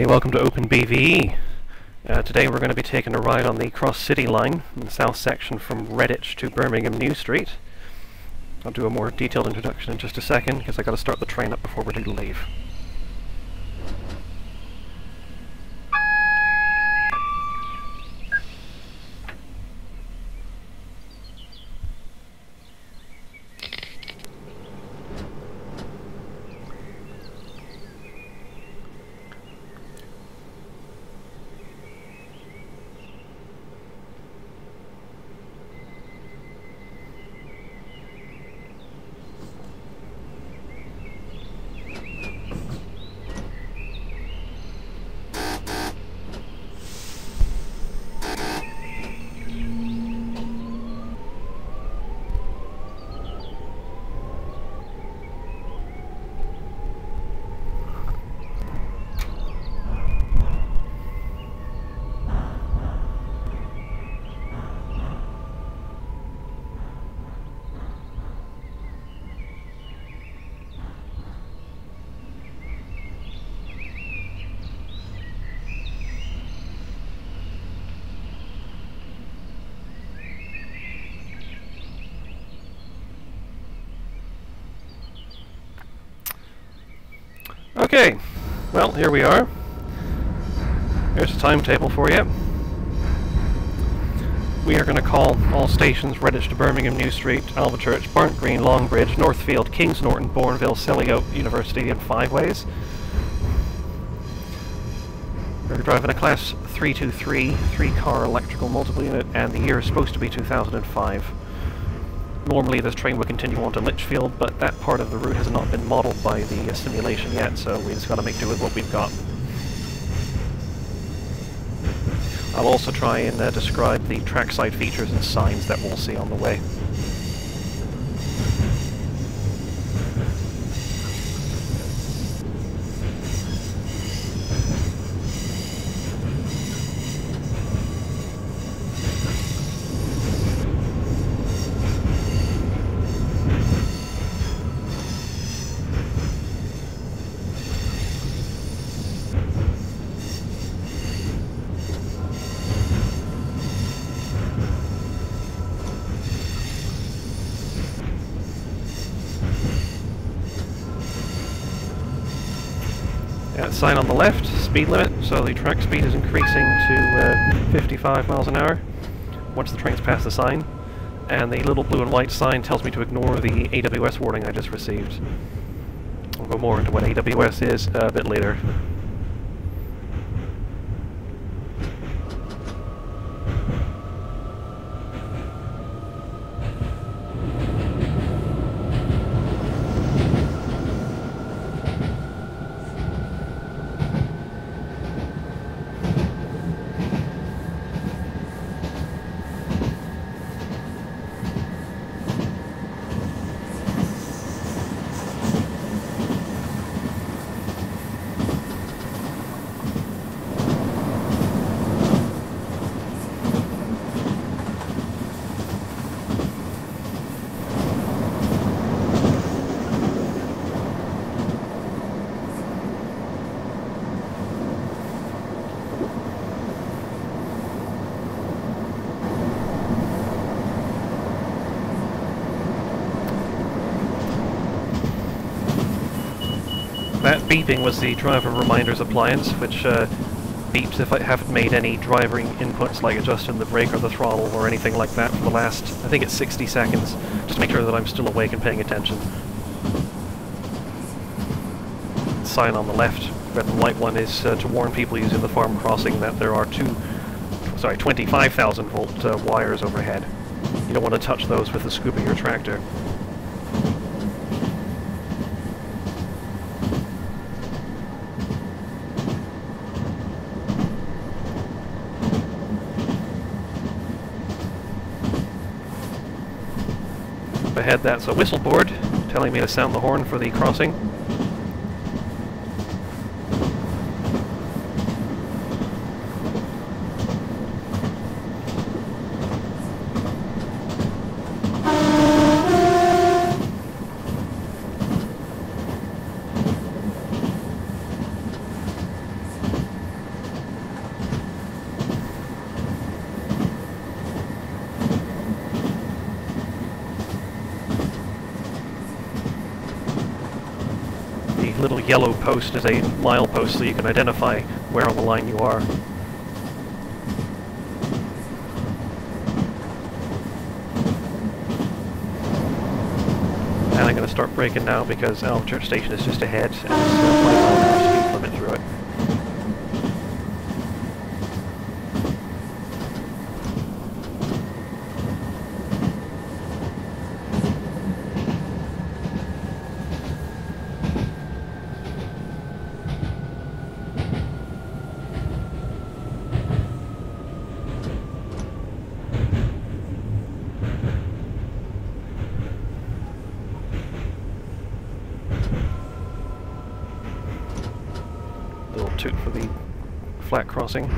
welcome to openBVE. Today we're going to be taking a ride on the Cross City line in the south section from Redditch to Birmingham New Street. I'll do a more detailed introduction in just a second because I've got to start the train up before we're due to leave. Okay, well, here we are. Here's the timetable for you. We are going to call all stations Redditch to Birmingham, New Street, Alvechurch, Barnt Green, Longbridge, Northfield, Kings Norton, Bourneville, Selly Oak, University in 5 ways. We're driving a Class 323 3-car electrical multiple unit, and the year is supposed to be 2005. Normally this train would continue on to Lichfield, but that part of the route has not been modelled by the simulation yet, so we just got to make do with what we've got. I'll also try and describe the trackside features and signs that we'll see on the way. Sign on the left, speed limit, so the track speed is increasing to 55 miles an hour once the train's past the sign, and the little blue and white sign tells me to ignore the AWS warning I just received. I'll go more into what AWS is a bit later. That beeping was the driver reminders appliance, which beeps if I haven't made any driving inputs like adjusting the brake or the throttle or anything like that for the last, I think it's 60 seconds, just to make sure that I'm still awake and paying attention. Sign on the left, red and white one, is to warn people using the farm crossing that there are 25,000 volt wires overhead. You don't want to touch those with the scoop of your tractor. Ahead, that's a whistle board telling me to sound the horn for the crossing. little yellow post is a milepost, so you can identify where on the line you are. And I'm going to start braking now because Alvechurch station is just ahead, and it's 25 speed limit through it. Little toot for the flat crossing.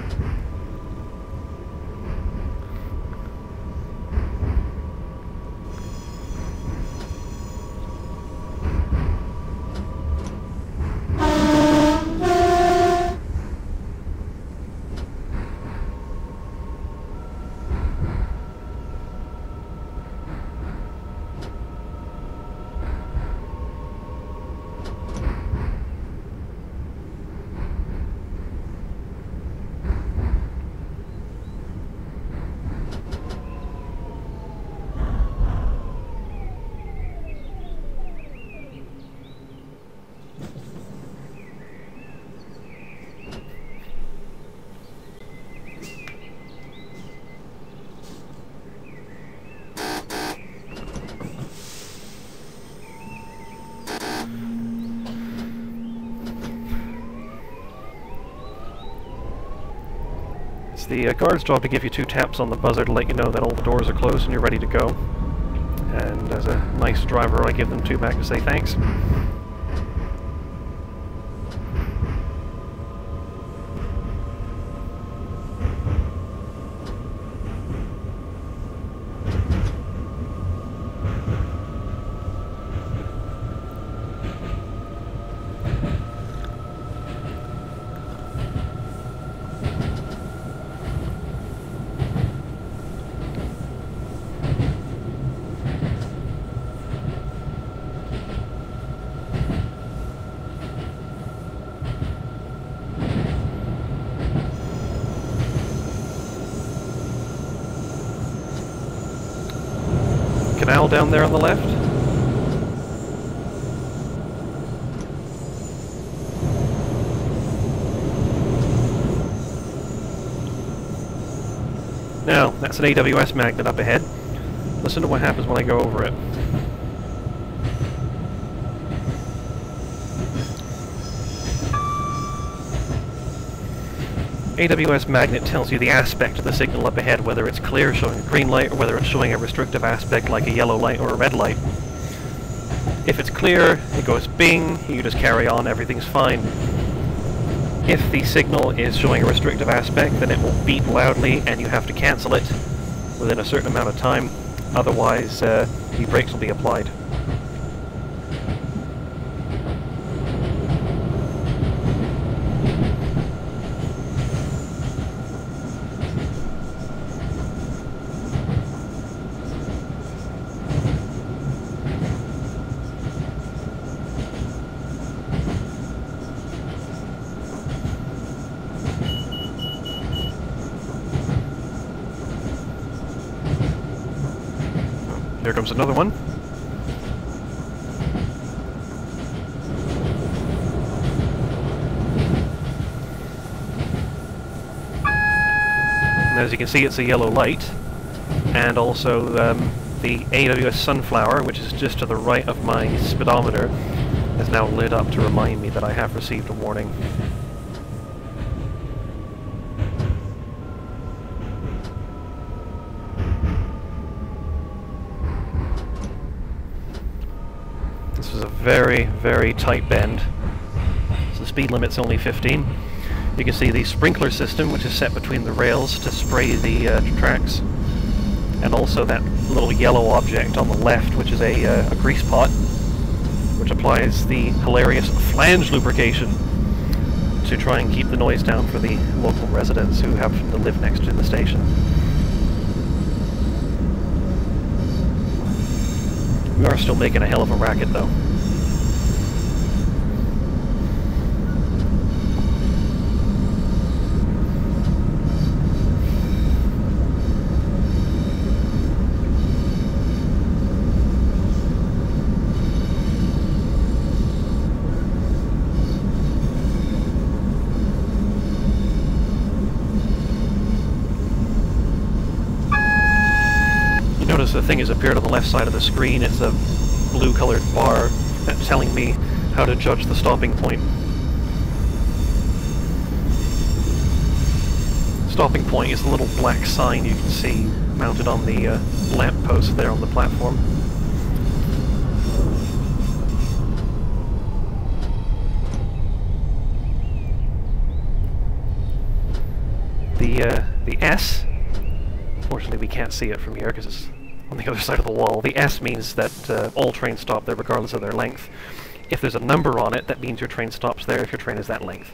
It's the guard's job to give you 2 taps on the buzzer to let you know that all the doors are closed and you're ready to go. And as a nice driver, I give them 2 back to say thanks. Canal down there on the left. Now, that's an AWS magnet up ahead. Listen to what happens when I go over it. AWS magnet tells you the aspect of the signal up ahead, whether it's clear, showing a green light, or whether it's showing a restrictive aspect like a yellow light or a red light. If it's clear, it goes bing, you just carry on, everything's fine. If the signal is showing a restrictive aspect, then it will beep loudly and you have to cancel it within a certain amount of time, otherwise the brakes will be applied. Here comes another one. And as you can see, it's a yellow light, and also the AWS Sunflower, which is just to the right of my speedometer, is now lit up to remind me that I have received a warning. This is a very, very tight bend, so the speed limit's only 15. You can see the sprinkler system, which is set between the rails to spray the tracks, and also that little yellow object on the left, which is a grease pot, which applies the hilarious flange lubrication to try and keep the noise down for the local residents who happen to live next to the station. We are still making a hell of a racket, though. the thing has appeared on the left side of the screen. It's a blue-colored bar that's telling me how to judge the stopping point. Stopping point is the little black sign you can see mounted on the lamppost there on the platform. The S, unfortunately we can't see it from here because it's on the other side of the wall. The S means that all trains stop there regardless of their length. If there's a number on it, that means your train stops there if your train is that length.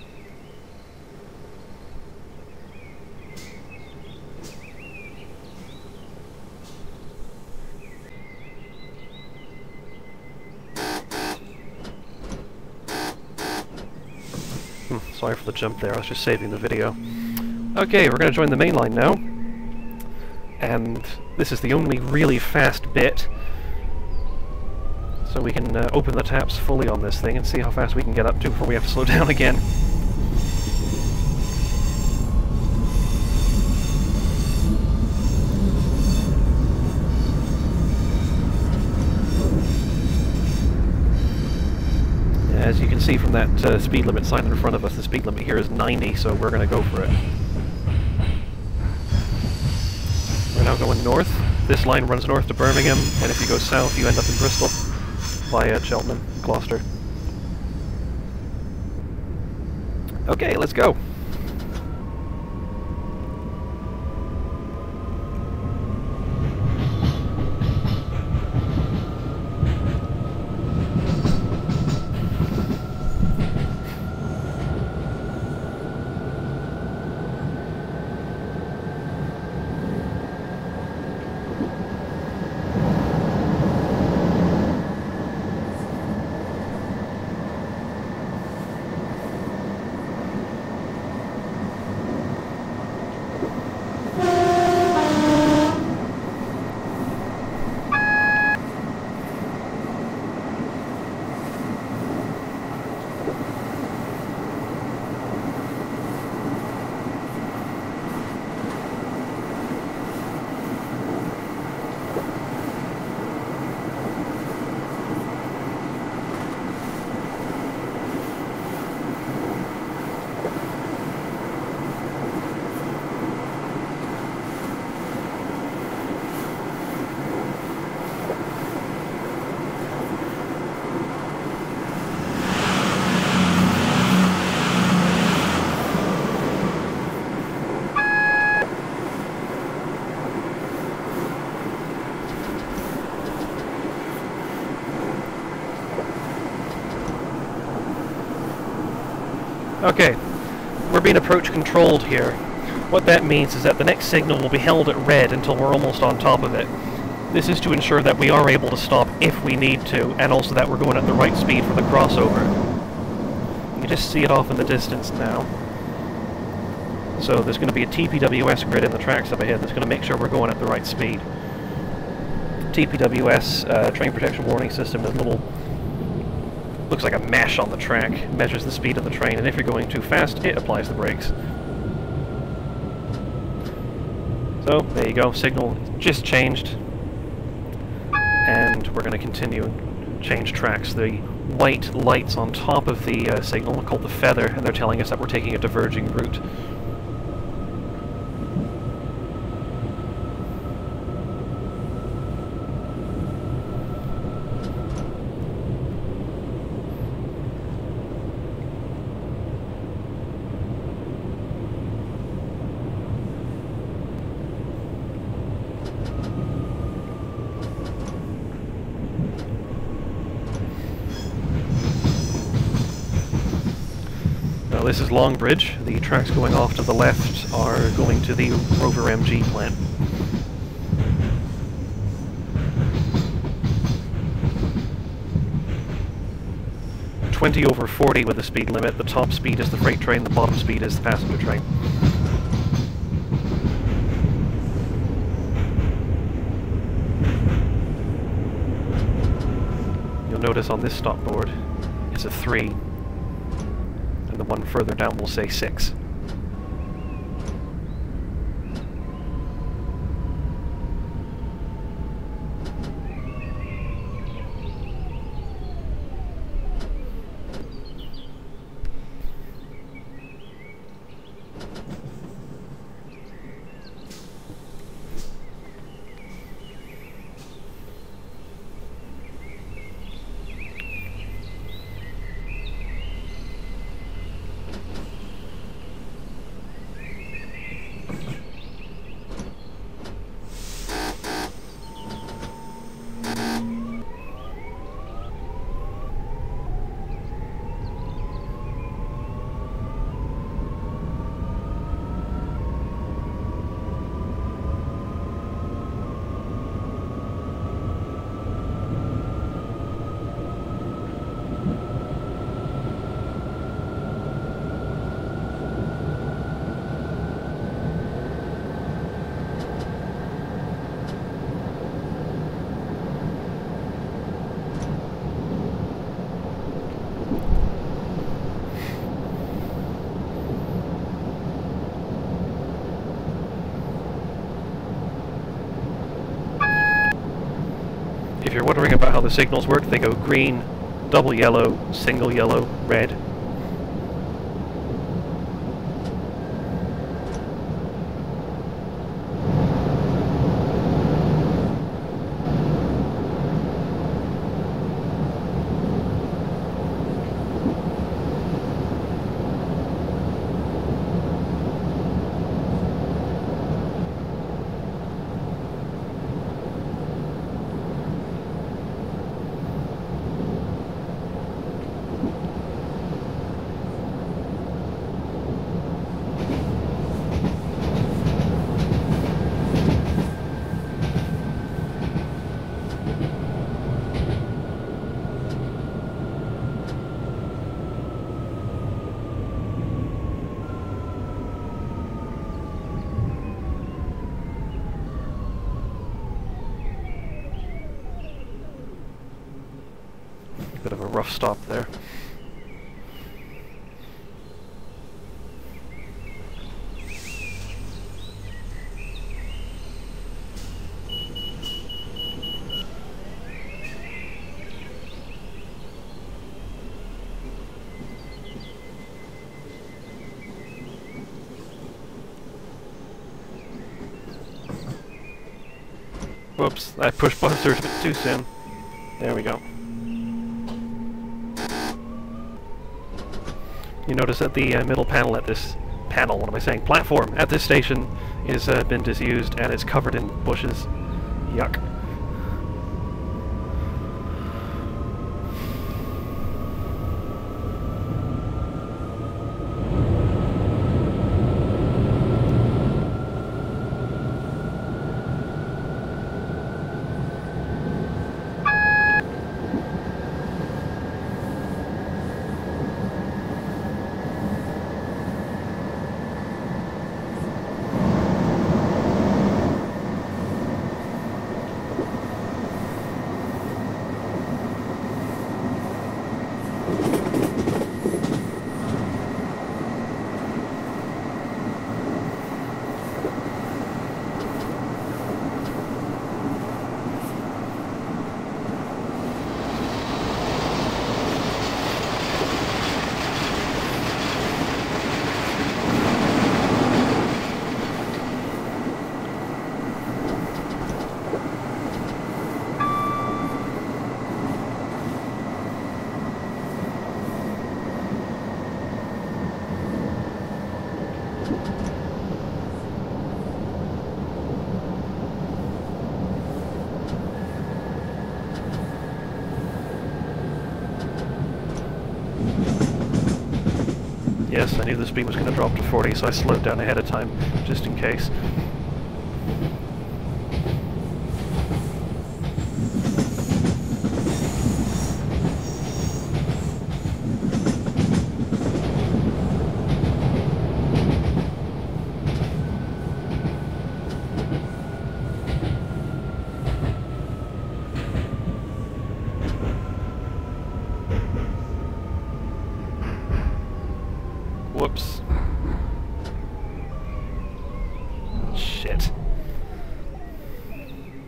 Sorry for the jump there, I was just saving the video. Okay, we're going to join the main line now. And this is the only really fast bit. So we can open the taps fully on this thing and see how fast we can get up to before we have to slow down again. As you can see from that speed limit sign in front of us, the speed limit here is 90, so we're going to go for it. We're now going north. This line runs north to Birmingham, and if you go south, you end up in Bristol via Cheltenham, Gloucester. Okay, let's go. Okay, we're being approach controlled here. What that means is that the next signal will be held at red until we're almost on top of it. This is to ensure that we are able to stop if we need to, and also that we're going at the right speed for the crossover. You can just see it off in the distance now. So there's going to be a TPWS grid in the tracks up ahead that's going to make sure we're going at the right speed. TPWS, Train Protection Warning System, is a little... looks like a mesh on the track, measures the speed of the train, and if you're going too fast, it applies the brakes. So, there you go, signal just changed. And we're going to continue and change tracks. The white lights on top of the signal are called the feather, and they're telling us that we're taking a diverging route. This is Longbridge. The tracks going off to the left are going to the Rover MG plant. (20/40) with the speed limit. The top speed is the freight train, the bottom speed is the passenger train. You'll notice on this stop board it's a 3. The one further down will say 6. If you're wondering about how the signals work, they go green, double yellow, single yellow, red. Bit of a rough stop there. Whoops, I pushed buzzers a bit too soon. There we go. You notice that the middle panel at this platform at this station is been disused and is covered in bushes. Yuck. Yes, I knew the speed was going to drop to 40, so I slowed down ahead of time, just in case. Whoops. Shit.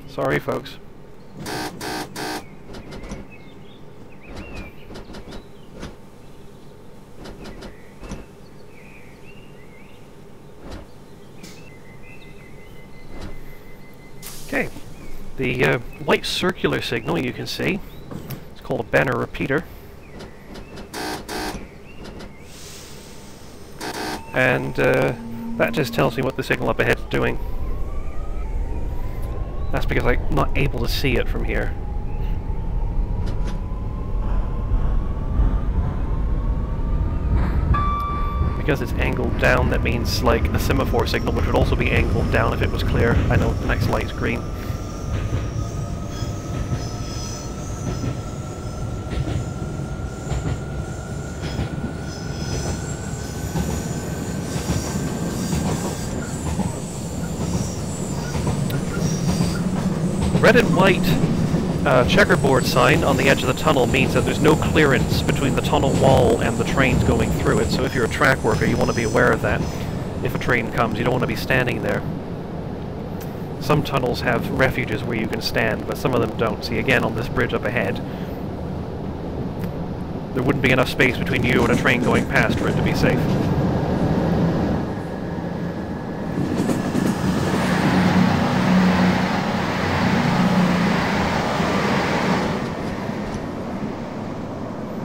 Sorry, folks. Okay. The white circular signal you can see, it's called a banner repeater. And that just tells me what the signal up ahead is doing. That's because I'm not able to see it from here. Because it's angled down, that means like a semaphore signal, which would also be angled down if it was clear. I know the next light's green. Red and white checkerboard sign on the edge of the tunnel means that there's no clearance between the tunnel wall and the trains going through it, so if you're a track worker you want to be aware of that. If a train comes, you don't want to be standing there. Some tunnels have refuges where you can stand, but some of them don't. See, again, on this bridge up ahead, there wouldn't be enough space between you and a train going past for it to be safe.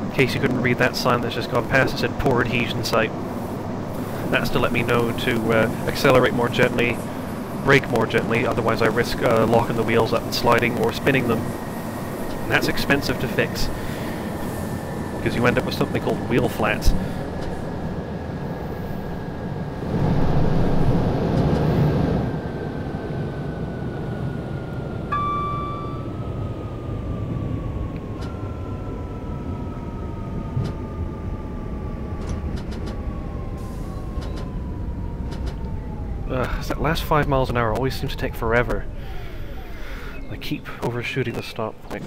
In case you couldn't read that sign that's just gone past, it said poor adhesion site. That's to let me know to accelerate more gently, brake more gently, otherwise I risk locking the wheels up and sliding or spinning them. And that's expensive to fix, because you end up with something called wheel flats. That last 5 miles an hour always seems to take forever. I keep overshooting the stop point.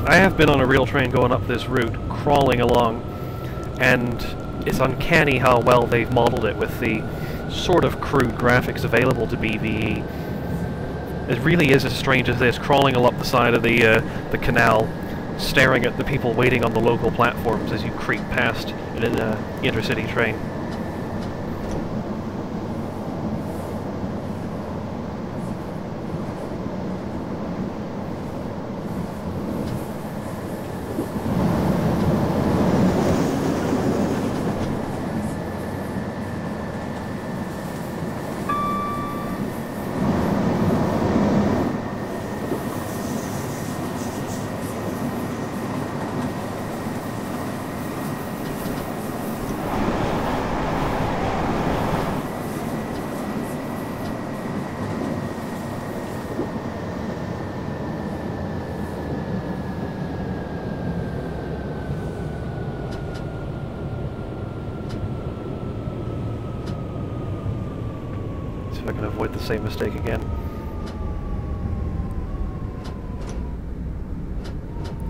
I have been on a real train going up this route, crawling along, and it's uncanny how well they've modeled it with the sort of crude graphics available to BVE. It really is as strange as this, crawling along the side of the canal, staring at the people waiting on the local platforms as you creep past in an intercity train. If I can avoid the same mistake again.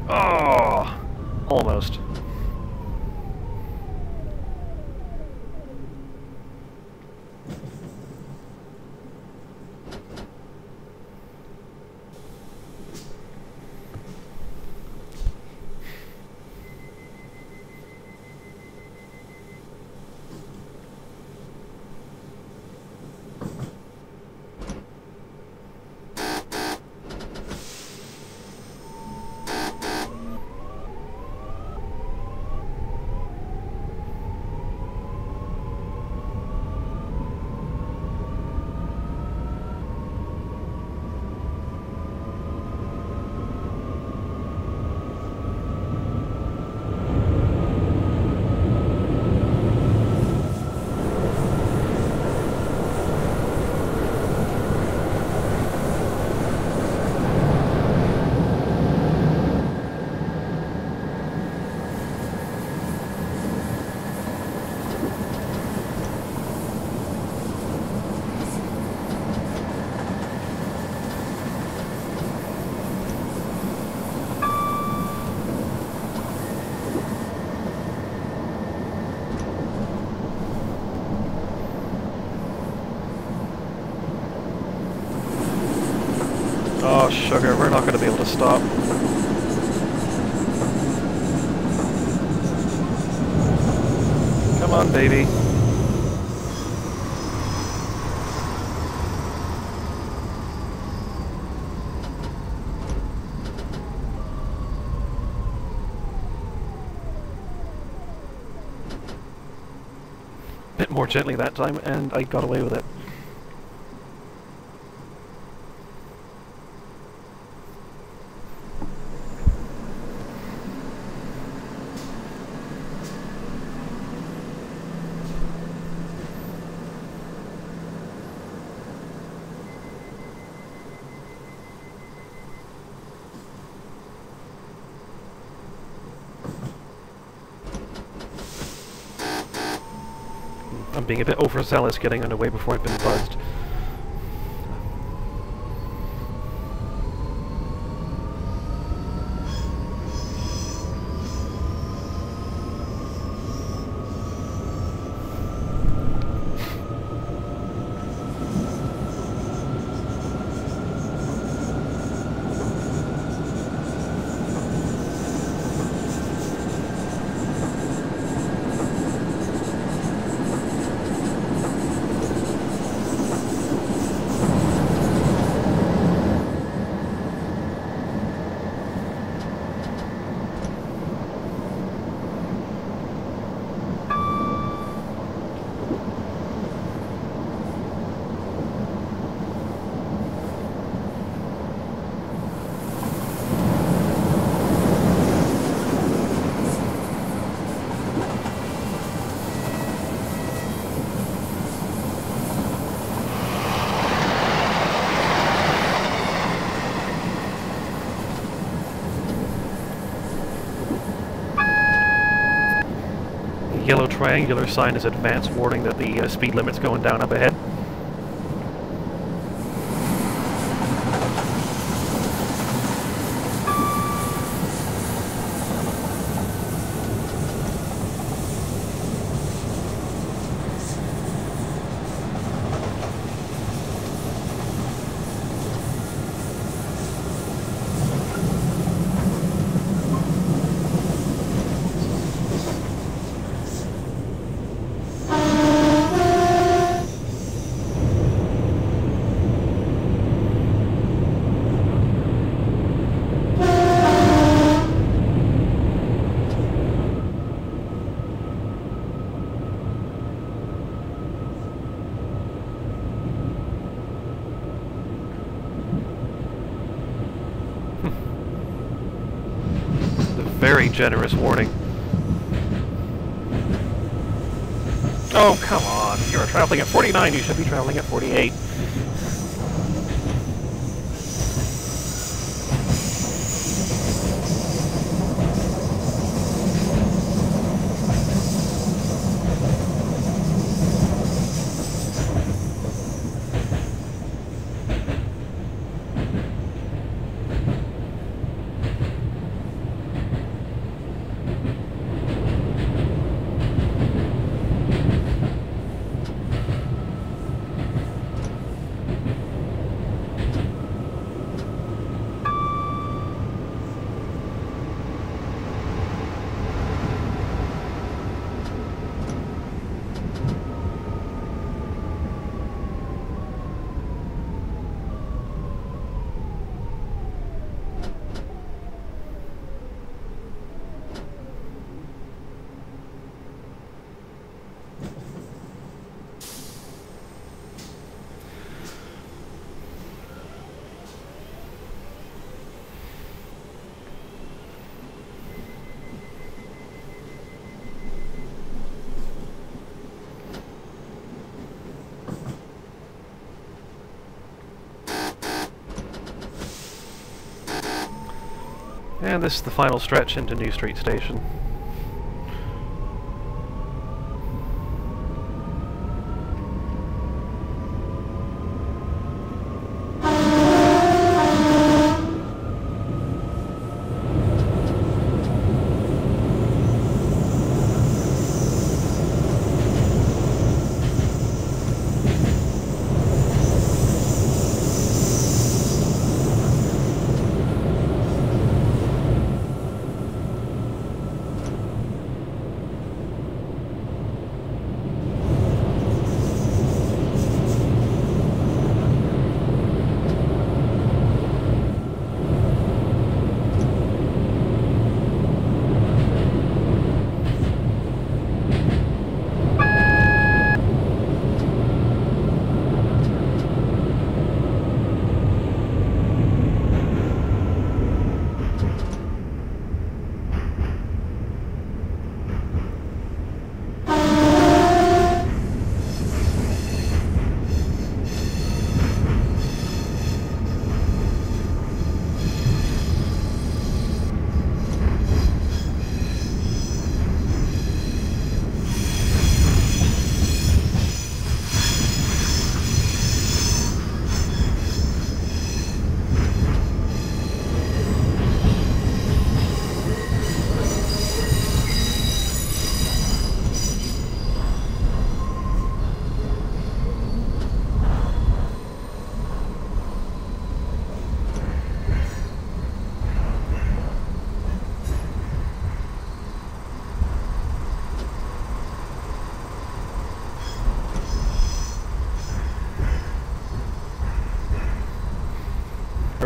Oh! Almost. Oh, sugar, we're not going to be able to stop. Come on, baby. Bit more gently that time, and I got away with it. I'm being a bit overzealous getting underway before I've been buzzed. Yellow triangular sign is advance warning that the speed limit's going down up ahead. Very generous warning. Oh, come on. If you're traveling at 49, you should be traveling at 48. And this is the final stretch into New Street Station.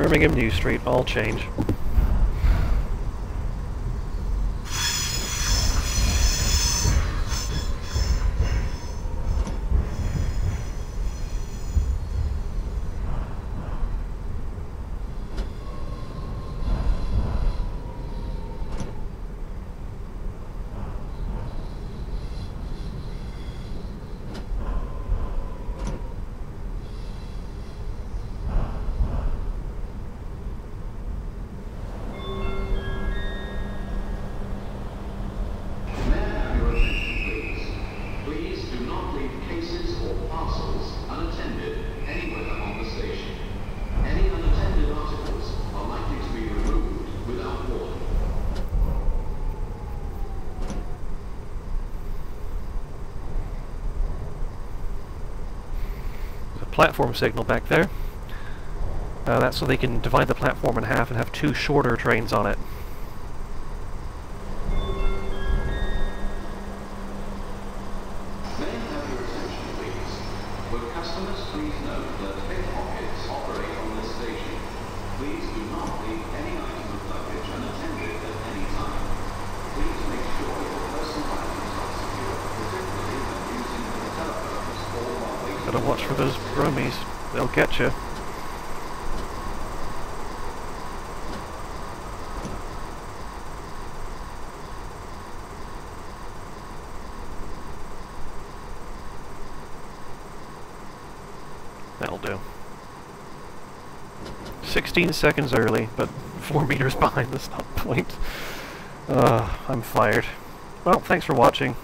Birmingham New Street, all change. Platform signal back there. That's so they can divide the platform in half and have two shorter trains on it. May I have your attention, please? Would customers please note that pickpockets operate on this station? Please do not leave any item of luggage unattended at any time. Please make sure your personal items are secure, particularly when using the telephones or while waiting. Gotta watch for those broomies. They'll get you. That'll do. 16 seconds early, but 4 meters behind the stop point. I'm fired. Well, thanks for watching.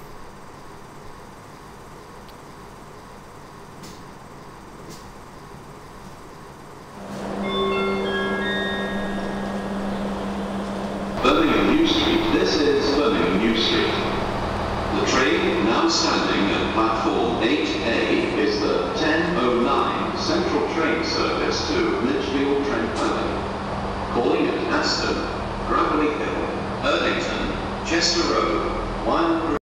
Birmingham New Street. This is Birmingham New Street. The train now standing at platform 8A is the 10:09 Central Train Service to Lichfield Trent Lane. Calling at Aston, Gravelly Hill, Erdington, Chester Road, 1